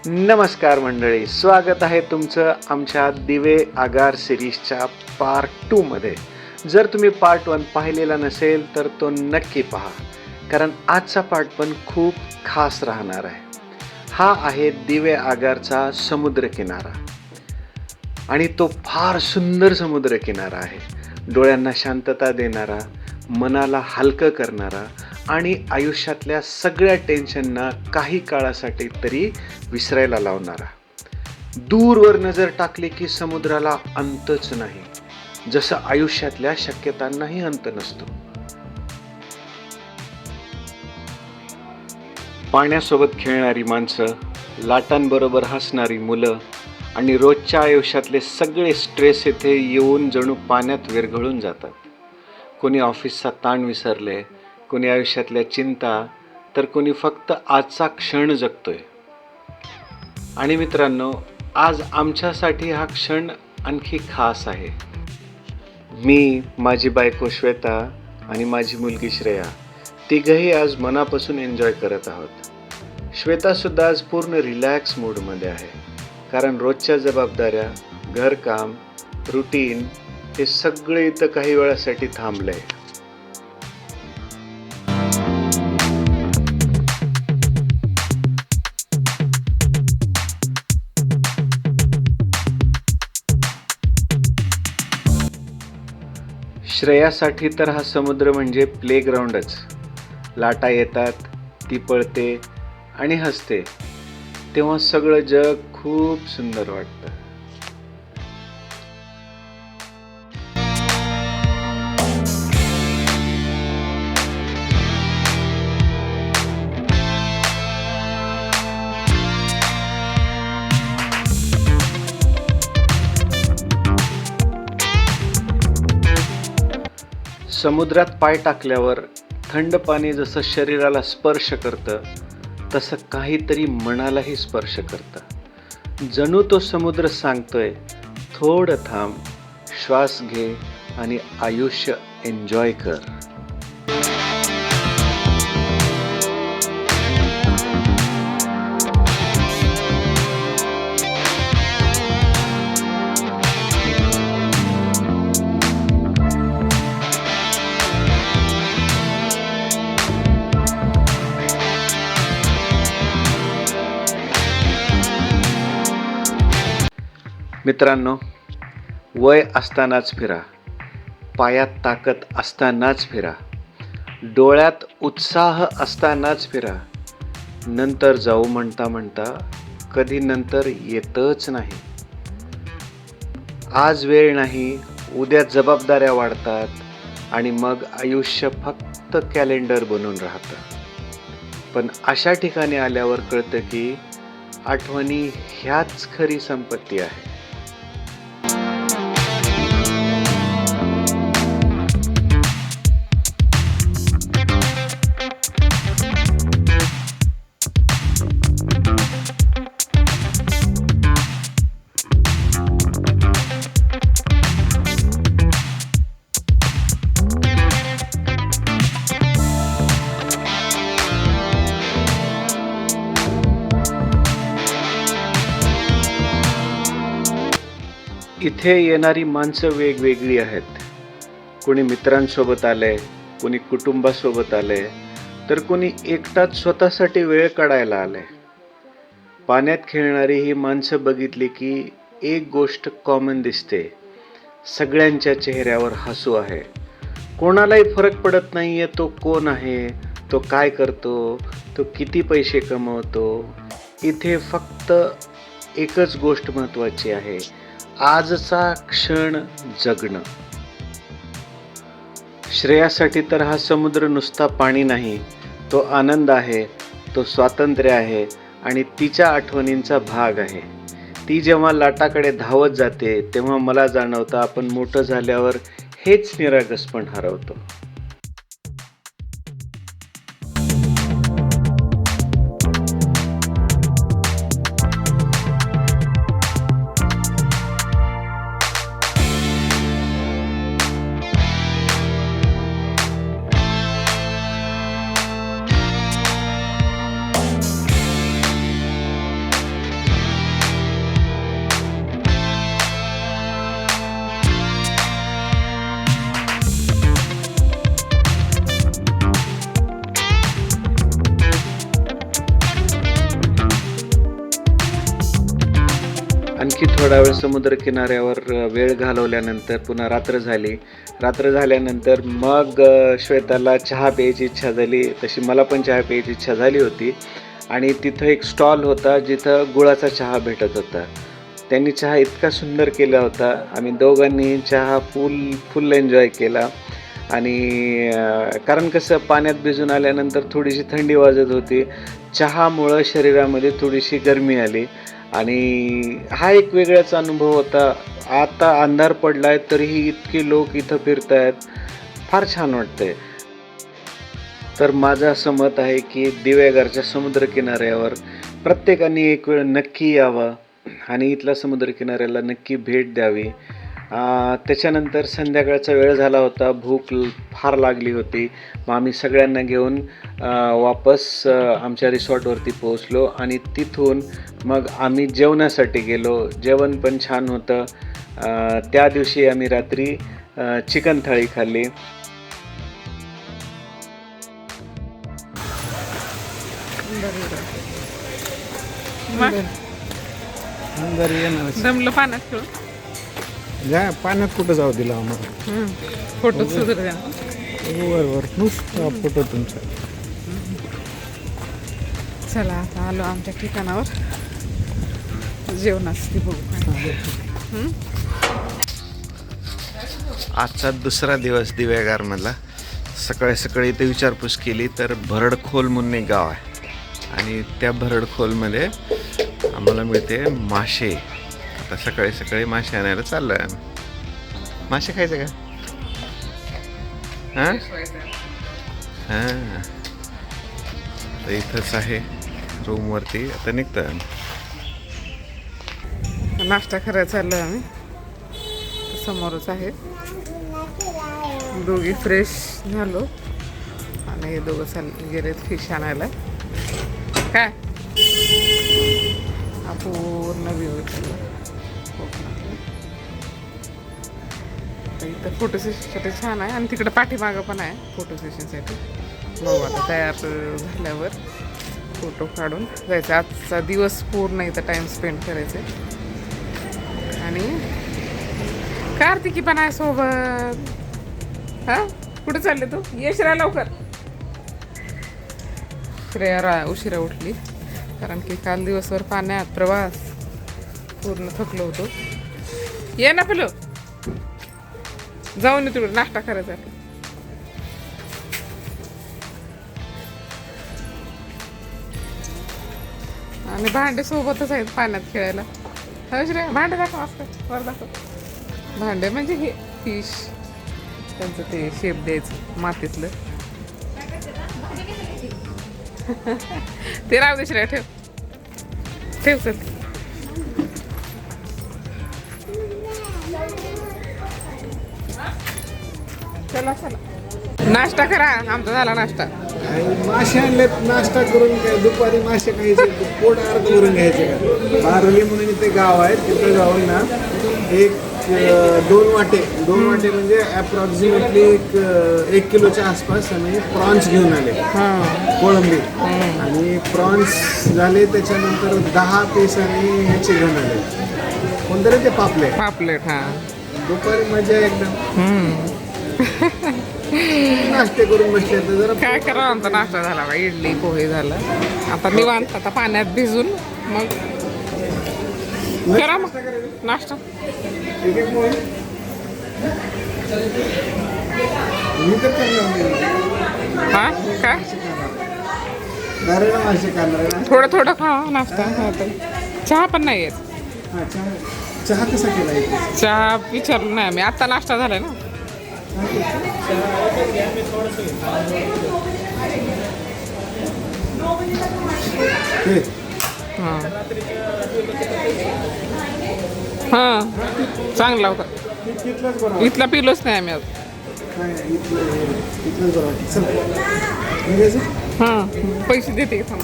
नमस्कार मंडळी, स्वागत आहे तुमचं आमच्या दिवे आगार सिरीजच्या पार्ट 2 मध्ये. जर तुम्ही पार्ट 1 पाहिलेला नसेल तर तो नक्की पहा, कारण आजचा पार्ट पण खूप खास राहणार आहे. हा आहे दिवे आगारचा समुद्रकिनारा आणि तो फार सुंदर समुद्रकिनारा आहे. डोळ्यांना शांतता देणारा, मनाला हलकं करणारा आणि आयुष्यातल्या सगळ्या टेन्शनना काही काळासाठी तरी विसरायला लावणारा. दूरवर नजर टाकली की समुद्राला अंतच नाही, जसं आयुष्यातल्या शक्यतांनाही अंत नसतो. पाण्यासोबत खेळणारी माणसं, लाटांबरोबर हसणारी मुलं आणि रोजच्या आयुष्यातले सगळे स्ट्रेस येथे येऊन जणू पाण्यात विरघळून जातात. कोणी ऑफिसचा ताण विसरले, कोणी आयुष्यातल्या चिंता, तर कोणी फक्त आजचा क्षण जगतोय. आणि मित्रांनो, आज आमच्यासाठी हा क्षण आणखी खास आहे. मी, माझी बायको श्वेता आणि माझी मुलगी श्रेया, तिघंही आज मनापासून एन्जॉय करत आहोत. श्वेतासुद्धा आज पूर्ण रिलॅक्स मूडमध्ये आहे, कारण रोजच्या जबाबदाऱ्या, घरकाम, रुटीन हे सगळे इथं काही वेळासाठी थांबलंय. श्रेयासाठी तर हा समुद्र म्हणजे प्लेग्राऊंडच. लाटा येतात, ती पळते आणि हसते, तेव्हा सगळं जग खूप सुंदर वाटतं. समुद्रात पाय टाकल्यावर थंड पाणी जसं शरीराला स्पर्श करतं, तसं काहीतरी मनालाही स्पर्श करतं. जणू तो समुद्र सांगतोय, थोडं थांब, श्वास घे आणि आयुष्य एन्जॉय कर. मित्रांनो, वय असतानाच फिरा, पायात ताकद असतानाच फिरा, डोळ्यात उत्साह असतानाच फिरा. नंतर जाऊ म्हणता म्हणता कधी नंतर येतच नाही. आज वेळ नाही, उद्या जबाबदाऱ्या वाढतात आणि मग आयुष्य फक्त कॅलेंडर बनून राहतं. पण अशा ठिकाणी आल्यावर कळतं की आठवणी ह्याच खरी संपत्ती आहे. इथे येणारी माणसं वेगवेगळी आहेत. कोणी मित्रांसोबत आलंय, कोणी कुटुंबासोबत आलंय, तर कोणी एकटाच स्वतःसाठी वेळ काढायला आलंय. पाण्यात खेळणारी ही माणसं बघितली की एक गोष्ट कॉमन दिसते, सगळ्यांच्या चेहऱ्यावर हसू आहे. कोणालाही फरक पडत नाहीये तो कोण आहे, तो काय करतो, तो किती पैसे कमवतो. इथे फक्त एकच गोष्ट महत्त्वाची आहे, आजचा क्षण जगणं. श्रेयासाठी तर हा समुद्र नुसता पाणी नाही, तो आनंद आहे, तो स्वातंत्र्य आहे आणि तिच्या आठवणींचा भाग आहे. ती जेव्हा लाटाकडे धावत जाते तेव्हा मला जाणवतं आपण मोठं झाल्यावर हेच निरागसपण हरवतो. आणखी थोडा वेळ समुद्रकिनाऱ्यावर वेळ घालवल्यानंतर पुन्हा रात्र झाली. रात्र झाल्यानंतर मग श्वेताला चहा प्यायची इच्छा झाली. तशी मला पण चहा प्यायची इच्छा झाली होती आणि तिथं एक स्टॉल होता जिथं गुळाचा चहा भेटत होता. त्यांनी चहा इतका सुंदर केला होता. आम्ही दोघांनी चहा फुल एन्जॉय केला आणि कारण कसं पाण्यात भिजून आल्यानंतर थोडीशी थंडी वाजत होती. चहामुळं शरीरामध्ये थोडीशी गरमी आली आणि हा एक वेगळाच अनुभव होता. आता अंधार पडला आहे तरीही इतके लोक इथं फिरत आहेत, फार छान वाटतंय. तर माझं असं मत आहे की दिवेगारच्या समुद्रकिनाऱ्यावर प्रत्येकाने एक वेळ नक्की यावं आणि इथल्या समुद्रकिनाऱ्याला नक्की भेट द्यावी. त्याच्यानंतर संध्याकाळचा वेळ झाला होता, भूक फार लागली होती. मग आम्ही सगळ्यांना घेऊन वापस आमच्या रिसॉर्टवरती पोहोचलो आणि तिथून मग आम्ही जेवणासाठी गेलो. जेवण पण छान होतं. त्या दिवशी आम्ही रात्री चिकन थाळी खाल्ली. दमलं पाण्यात खेळून. पाण्यात कुठं जाऊ दिला आम्हाला. फोटो सुद्धा द्या. बरोबर नुसता फोटो तुमचा. चला आता आलो आमच्या ठिकाणावर. जेवणाची बघू. आजचा दुसरा दिवस दिवेगारमधला. सकाळी सकाळी इथे विचारपूस केली तर भरडखोल म्हणून एक गाव आहे आणि त्या भरडखोलमध्ये आम्हाला मिळते मासे. आता सकाळी सकाळी मासे आणायला चाललो आहे आम्ही. मासे खायचं का? हां हां, तर इथंच आहे रूमवरती. आता निघतोय आम्ही. नाश्ता करायला चाललो आम्ही. समोरच आहे. दोघी फ्रेश झालो आणि हे दोघं गेलेत फिश आणायला. काय हा पूर्ण व्ह्यू कोकणातला. इथं फोटो सेशनसाठी छान आहे आणि तिकडे पाठीमागं पण आहे फोटो सेशनसाठी. बघू आता तयार झाल्यावर फोटो काढून जायचं. आजचा दिवस पूर्ण इथं टाइम स्पेंड करायचे. आणि कार्तिकी पण आहे सोबत. हा कुठे चालले तू? श्रेया लवकर. श्रेया उशिरा उठली कारण की काल दिवसभर पाण्यात प्रवास, पूर्ण थकलो होतो. ये ना पिलो, जाऊन तिकडे नाश्ता करायचा. आणि भांडे सोबतच आहेत पाण्यात खेळायला. हा श्रेया भांडे दाखव. असतात वर दाखव. भांडे म्हणजे हे फिश, त्यांचं ते शेप द्यायचं मातीतलं. ते राहू दे श्रेया, ठेव ठेव. चल चला चला नाश्ता करा. आमचा झाला नाश्ता. मासे आणलेत. नाश्ता करून काय दुपारी मासे खायचे, पोट अर्ध करून घ्यायचे का? बारवली म्हणून इथे गाव आहे. तिथं जाऊन ना दोन वाटे म्हणजे अप्रॉक्सिमेटली एक किलोच्या आसपास आम्ही प्रॉन्स घेऊन आले. कोळंबी आणि प्रॉन्स झाले. त्याच्यानंतर 10 पीस आम्ही ह्याचे घेऊन आले. कोणतरी ते पापलेट. दुपारी मजा एकदम. नाश्ते करून बसले तर जरा काय करा. आमचा नाश्ता झाला बा. इडली पोहे झालं. आता निवांत आता पाण्यात भिजून मग करा मग नाश्ता. एक पोहे मी तर हा काय मासे करणार. थोडं खा नाश्ता. चहा पण नाही येत. चहा कसा केला? चहा विचारलं नाही आम्ही. आता नाश्ता झालाय ना. हां चांगला होता. इथला पिलोच नाही आम्ही आज. हां पैसे देते का?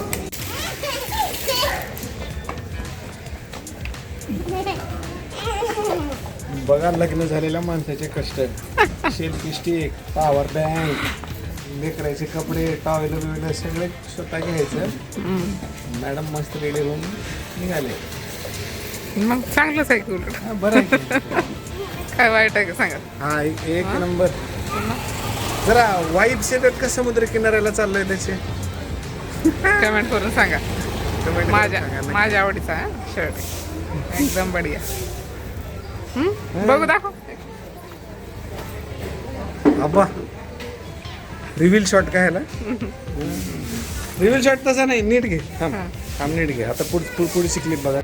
बघा लग्न झालेल्या माणसाचे कष्ट. सेल्फी स्टिक, पॉवर बँक, लेकरायचे कपडे, टॉवेल बिवेल सगळे स्वतः घ्यायचं. मॅडम मस्त रेडी होऊन निघाले. चला चला नाश्ता करा. आमचा झाला नाश्ता. श्वेता झोपली. आता मी निवांत आता पाण्यात भिजून मग करा मग नाश्ता. नाही इथलं इथलंच बरं वाटतं. मग चांगलंच आहे की उलट. हा, बरं आहे की. काय वाईट आहे का सांगा. हा एक नंबर. जरा वाईब्स येतात का समुद्र किनाऱ्याला चाललोय त्याचे? कमेंट करून सांगा. Comment करून माझ्या सांगा नक्की. माझ्या आवडीचा शर्ट आहे एकदम बढिया. बघू दाखव. आबा रिव्हील शॉट काय ह्याला? रिव्हील शॉट तसा नाही, नीट घे. थांब थांब, नीट घे. आता पुढे शिकली बघा.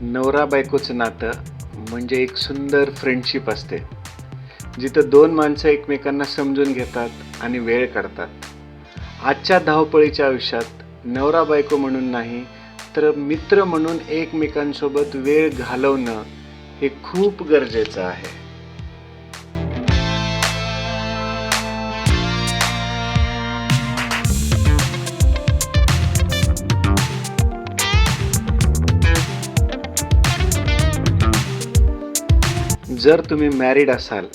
नवरा बायकोचं नातं म्हणजे एक सुंदर फ्रेंडशिप असते, जिथं दोन माणसं एकमेकांना समजून घेतात आणि वेळ काढतात. आजच्या धावपळीच्या आयुष्यात नवरा बायको म्हणून नाही तर मित्र म्हणून एकमेकांसोबत वेळ घालवणं हे खूप गरजेचं आहे. जर तुम्ही मॅरिड असाल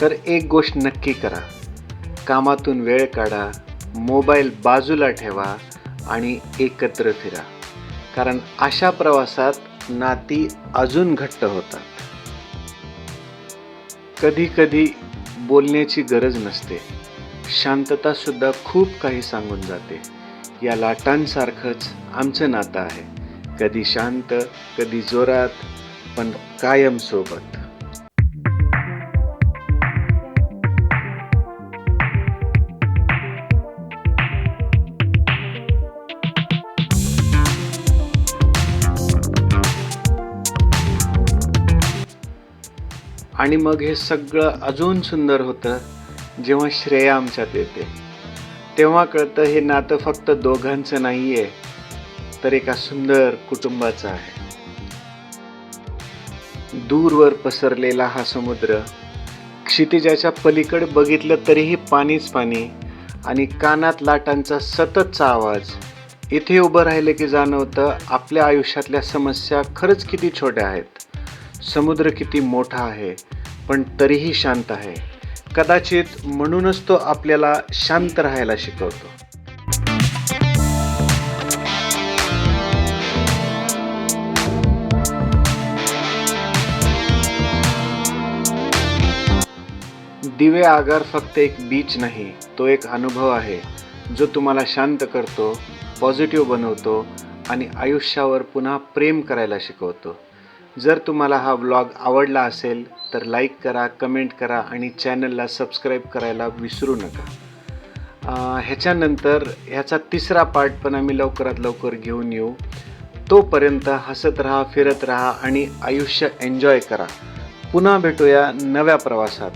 तर एक गोष्ट नक्की करा, कामातून वेळ काढा, मोबाईल बाजूला ठेवा आणि एकत्र फिरा. कारण अशा प्रवासात नाती अजून घट्ट होतात. कधी कधी बोलण्याची गरज नसते, शांतता सुद्धा खूप काही सांगून जाते. या लाटांसारखंच आमचं नातं आहे, कधी शांत कधी जोरात, पण कायम सोबत. आणि मग हे सगळं अजून सुंदर होतं जेव्हा श्रेया आमच्यात येते. तेव्हा कळतं हे नातं फक्त दोघांचं नाही आहे, तर एका सुंदर कुटुंबाचं आहे. दूरवर पसरलेला हा समुद्र, क्षितिजाच्या पलीकडे बघितलं तरीही पाणीच पाणी, आणि कानात लाटांचा सततचा आवाज. इथे उभं राहिलं की जाणवतं आपल्या आयुष्यातल्या समस्या खरंच किती छोट्या आहेत. समुद्र किती मोठा आहे पण तरीही शांत आहे. कदाचित म्हणूनच तो आपल्याला शांत राहायला शिकवतो. दिवे आगार फक्त एक बीच नाही, तो एक अनुभव आहे जो तुम्हाला शांत करतो, पॉझिटिव्ह बनवतो आणि आयुष्यावर पुन्हा प्रेम करायला शिकवतो. जर तुम्हाला हा व्लॉग आवडला असेल तर लाईक करा, कमेंट करा आणि चॅनलला सबस्क्राईब करायला विसरू नका. ह्याच्यानंतर ह्याचा तिसरा पार्ट पण आम्ही लवकरात लवकर घेऊन येऊ. तोपर्यंत हसत राहा, फिरत राहा आणि आयुष्य एन्जॉय करा. पुन्हा भेटूया नव्या प्रवासात.